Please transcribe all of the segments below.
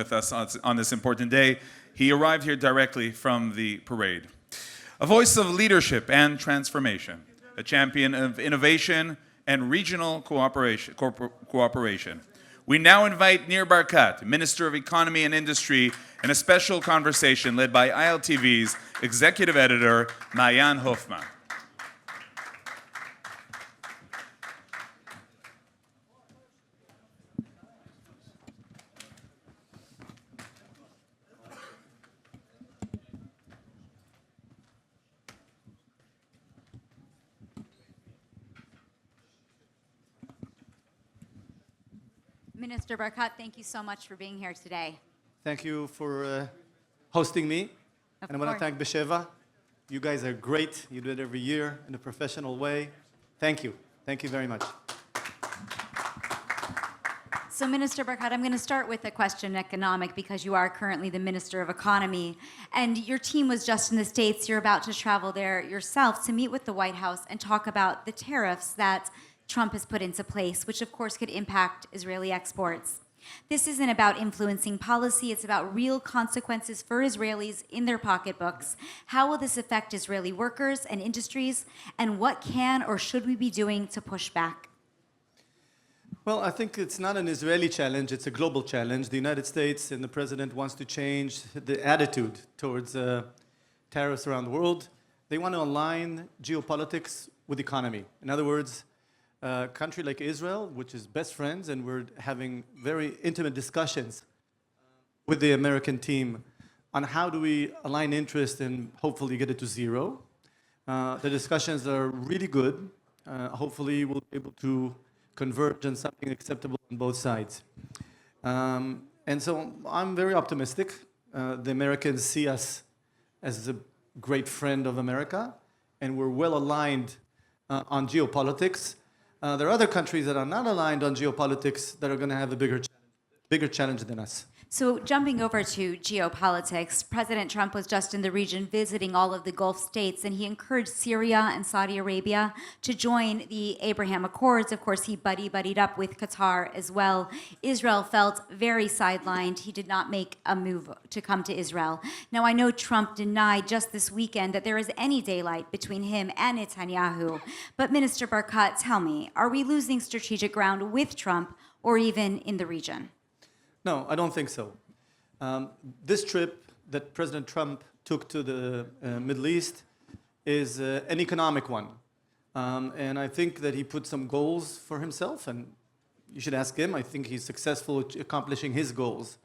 with us on this important day. He arrived here directly from the parade. A voice of leadership and transformation, a champion of innovation and regional cooperation. We now invite Nir Barkat, Minister of Economy and Industry, in a special conversation led by ILTV's Executive Editor, מעין הופמן. Minister Barkat, thank you so much for being here today. Thank you for hosting me. And I want to thank Besheva. You guys are great. You do it every year in a professional way. Thank you. Thank you very much. So, Minister Barkat, I'm going to start with a question economic because you are currently the Minister of Economy. And your team was just in the States. You're about to travel there yourself to meet with the White House and talk about the tariffs that Trump has put into place, which of course could impact Israeli exports. This isn't about influencing policy, it's about real consequences for Israelis in their pocketbooks. How will this affect Israeli workers and industries, and what can or should we be doing to push back? Well, I think it's not an Israeli challenge, it's a global challenge. The United States and the president wants to change the attitude towards tariffs around the world. They want to align geopolitics with economy. In other words, a country like Israel, which is best friends, and we're having very intimate discussions with the American team on how do we align interest and hopefully get it to zero. The discussions are really good. Hopefully we'll be able to converge on something acceptable on both sides. And so I'm very optimistic. The Americans see us as a great friend of America, and we're well aligned on geopolitics. There are other countries that are not aligned on geopolitics that are going to have a bigger challenge than us. So jumping over to geopolitics, President Trump was just in the region visiting all of the Gulf states, and he encouraged Syria and Saudi Arabia to join the Abraham Accords. Of course, he buddied up with Qatar as well. Israel felt very sidelined. He did not make a move to come to Israel. Now, I know Trump denied just this weekend that there is any daylight between him and Netanyahu. But Minister Barkat, tell me, are we losing strategic ground with Trump or even in the region? No, I don't think so. This trip that President Trump took to the Middle East is an economic one. And I think that he put some goals for himself, and you should ask him. I think he's successful at accomplishing his goals.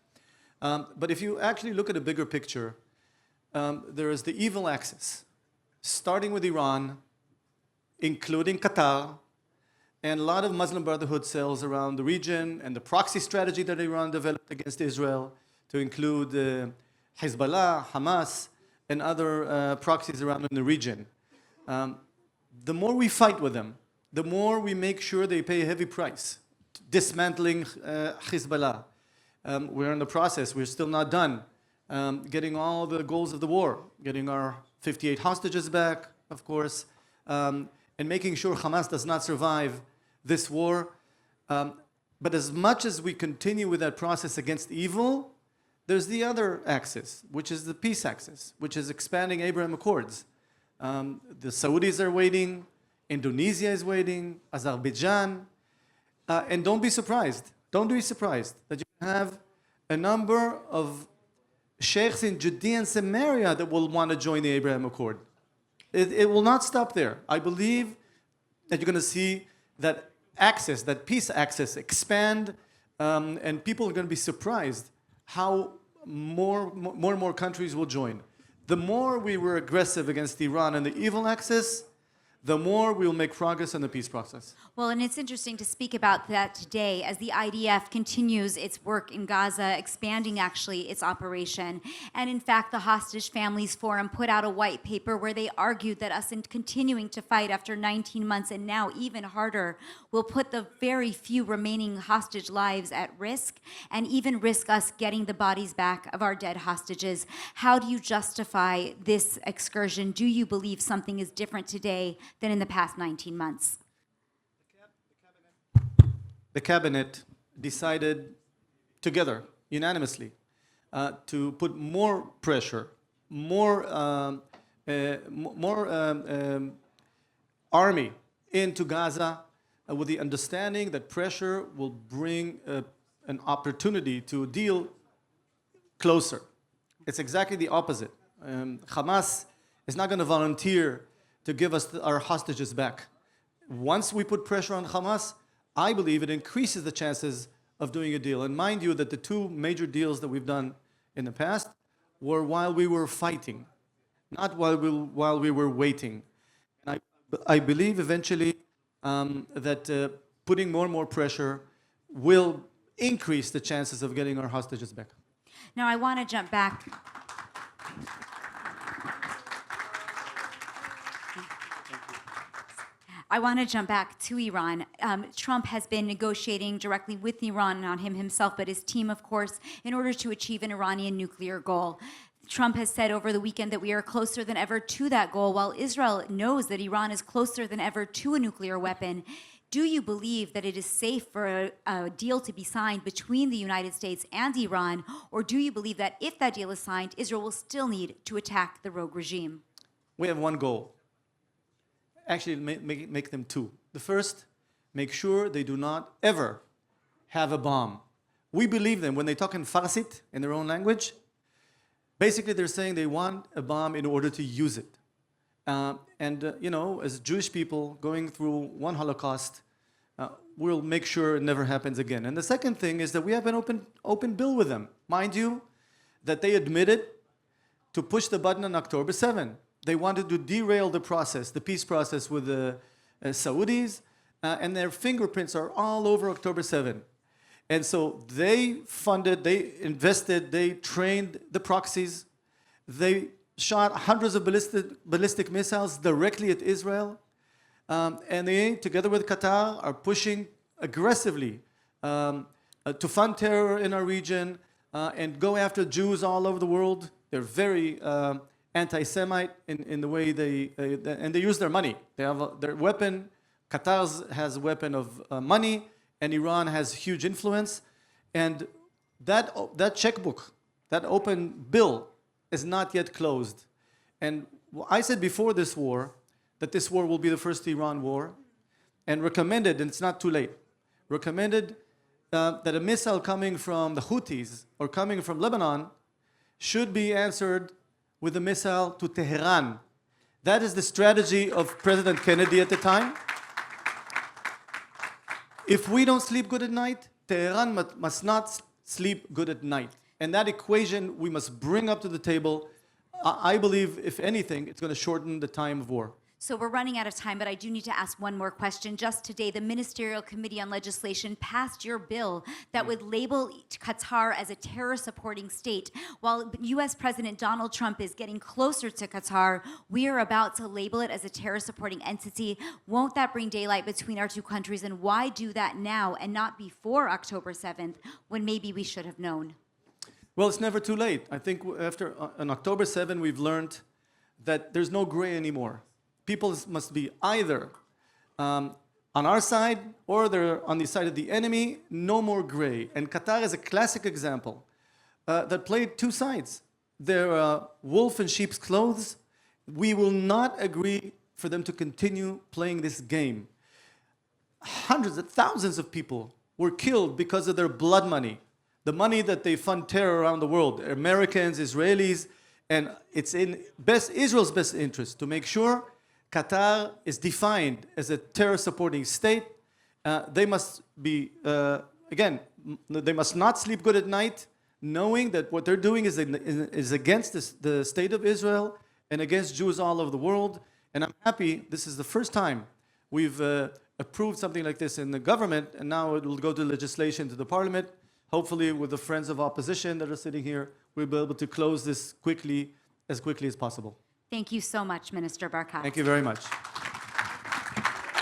But if you actually look at a bigger picture, there is the evil axis, starting with Iran, including Qatar, and a lot of Muslim Brotherhood cells around the region, and the proxy strategy that Iran developed against Israel to include Hezbollah, Hamas, and other proxies around in the region. The more we fight with them, the more we make sure they pay a heavy price. Dismantling Hezbollah. We're in the process, we're still not done. Getting all the goals of the war, getting our 58 hostages back, of course, and making sure Hamas does not survive this war. But as much as we continue with that process against evil, there's the other axis, which is the peace axis, which is expanding Abraham Accords. The Saudis are waiting, Indonesia is waiting, Azerbaijan, and don't be surprised that you have a number of sheikhs in Judea and Samaria that will want to join the Abraham Accord. It will not stop there. I believe that you're going to see that axis, that peace axis, expand, and people are going to be surprised how more and more countries will join. The more we were aggressive against Iran and the evil axis, the more we'll make progress in the peace process. Well, and it's interesting to speak about that today as the IDF continues its work in Gaza, expanding actually its operation. And in fact, the Hostage Families Forum put out a white paper where they argued that us in continuing to fight after 19 months and now even harder will put the very few remaining hostage lives at risk and even risk us getting the bodies back of our dead hostages. How do you justify this excursion? Do you believe something is different today than in the past 19 months? The cabinet decided together, unanimously, to put more pressure, more army into Gaza with the understanding that pressure will bring an opportunity to a deal closer. It's exactly the opposite. Hamas is not going to volunteer to give us our hostages back. Once we put pressure on Hamas, I believe it increases the chances of doing a deal. And mind you that the two major deals that we've done in the past were while we were fighting, not while we were waiting. And I believe eventually that putting more and more pressure will increase the chances of getting our hostages back. Now, I want to jump back. I want to jump back to Iran. Trump has been negotiating directly with Iran, not him himself, but his team, of course, in order to achieve an Iranian nuclear goal. Trump has said over the weekend that we are closer than ever to that goal, while Israel knows that Iran is closer than ever to a nuclear weapon. Do you believe that it is safe for a deal to be signed between the United States and Iran, or do you believe that if that deal is signed, Israel will still need to attack the rogue regime? We have one goal. Actually, make them two. The first, make sure they do not ever have a bomb. We believe them when they talk in Farsit, in their own language. Basically, they're saying they want a bomb in order to use it. You know, as Jewish people going through one Holocaust, we'll make sure it never happens again. And the second thing is that we have an open bill with them. Mind you, that they admitted to push the button on October 7. They wanted to derail the process, the peace process with the Saudis, and their fingerprints are all over October 7. And so they funded, they invested, they trained the proxies, they shot hundreds of ballistic missiles directly at Israel, and they, together with Qatar, are pushing aggressively to fund terror in our region and go after Jews all over the world. They're very anti-Semite in the way and they use their money. They have their weapon. Qatar has a weapon of money, and Iran has huge influence. And that checkbook, that open bill, is not yet closed. And I said before this war that this war will be the first Iran war, and recommended, and it's not too late, recommended that a missile coming from the Houthis or coming from Lebanon should be answered with a missile to Tehran. That is the strategy of President Kennedy at the time. If we don't sleep good at night, Tehran must not sleep good at night. And that equation we must bring up to the table. I believe, if anything, it's going to shorten the time of war. So we're running out of time, but I do need to ask one more question. Just today, the Ministerial Committee on Legislation passed your bill that would label Qatar as a terror-supporting state. While U.S. President Donald Trump is getting closer to Qatar, we are about to label it as a terror-supporting entity. Won't that bring daylight between our two countries? And why do that now and not before October 7th, when maybe we should have known? Well, it's never too late. I think after on October 7, we've learned that there's no gray anymore. People must be either on our side or they're on the side of the enemy. No more gray. And Qatar is a classic example that played two sides. They're wolf in sheep's clothes. We will not agree for them to continue playing this game. Hundreds of thousands of people were killed because of their blood money, the money that they fund terror around the world, Americans, Israelis, and it's in Israel's best interest to make sure Qatar is defined as a terror-supporting state. They must be, again, they must not sleep good at night, knowing that what they're doing is against the state of Israel and against Jews all over the world. And I'm happy this is the first time we've approved something like this in the government, and now it will go to legislation to the parliament. Hopefully, with the friends of opposition that are sitting here, we'll be able to close this quickly as possible. Thank you so much, Minister Barkat. Thank you very much.